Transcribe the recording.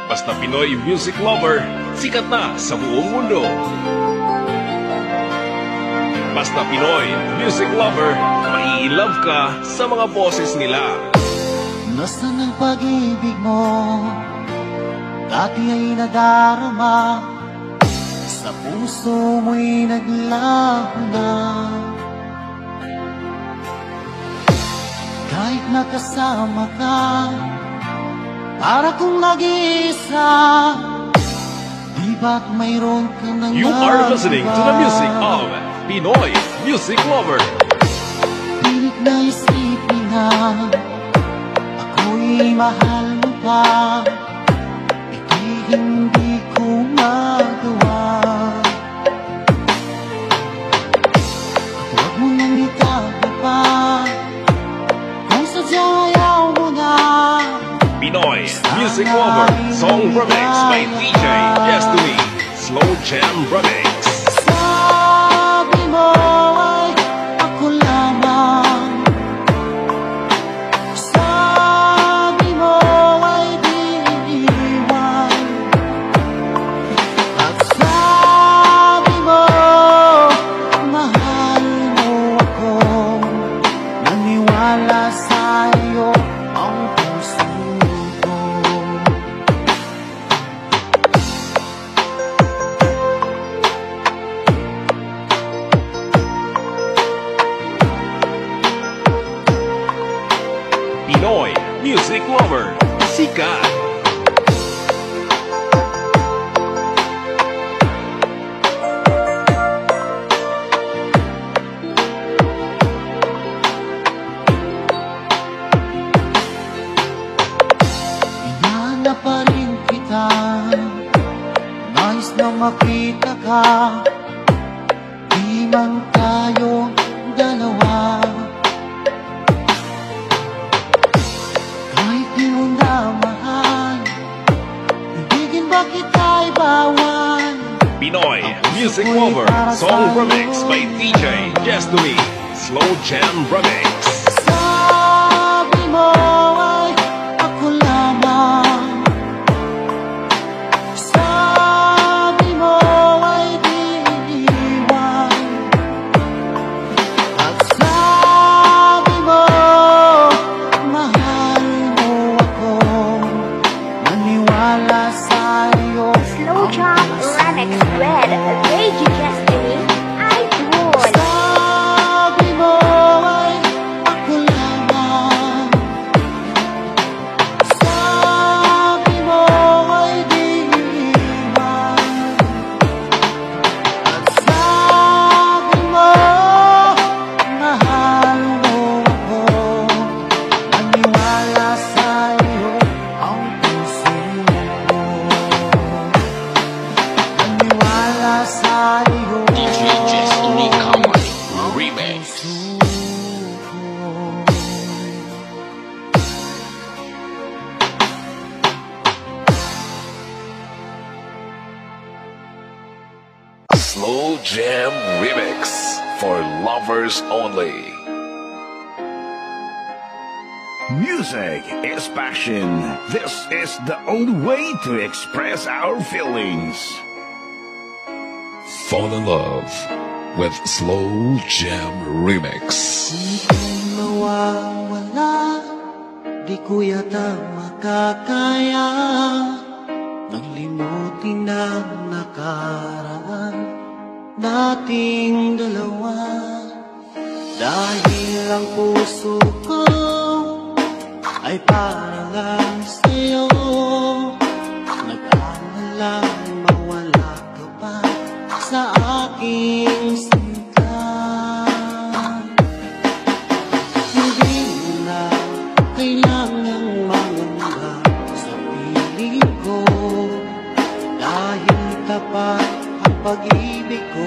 Basta Pinoy music lover, sikat na sa buong mundo. Basta Pinoy music lover, mai-love ka sa mga boses nila. Nasaan ang pag-ibig mo? Dati ay nadarama, sa puso mo'y naglaho na. Kahit nakasama ka, para kung nag-iisa, di ba't mayroon ka nang You are listening to the music of Pinoy music lover. Pilit na isipin na ako'y mahal mo pa, ito'y hindi ko magawa. At huwag mo nang itago pa, kung sadyang ayaw mo na. Pinoy music lover, song remix by DJ Yes to Me, Slow Jam Remix. Sabi mo ay ako lamang, sabi mo ay di iiwan, at sabi mo mahal mo ako, naniwala sa'yo ang puso ko. Pinoy music lover, sikat. Hinahanap pa rin kita, nais na makita ka, di man tayo dalawa. Kahit di mo na mahal, ibigin ba kita'y bawal? Pinoy music lover, song remix by DJ Yes to Me, Slow Jam Remix. Sabi mo ay ako lamang, sabi mo ay di iiwan, at sabi mo mahal mo ako, naniwala sa'yo. Slow Jam Remix with DJ Destiny, Idol. Sabi mo ay ako lamang, sabi mo ay di iiwan, at sabi mo mahal mo ako, naniwala sa'yo ang puso ko, naniwala sa'yo DJ Destiny Company Remix. Slow Jam Remix for lovers only. Music is passion. This is the only way to express our feelings. Fall in love with Slow Jam Remix. Kung mawawala, di ko yata makakaya nang limutin ang nakaraan nating dalawa. Dahil ang puso ko ay para lang sa'yo, nag-aalalang mawala ka pa sa aking sinta. Hindi mo na kailangang mangamba sa piling ko, dahil tapat ang pag-ibig ko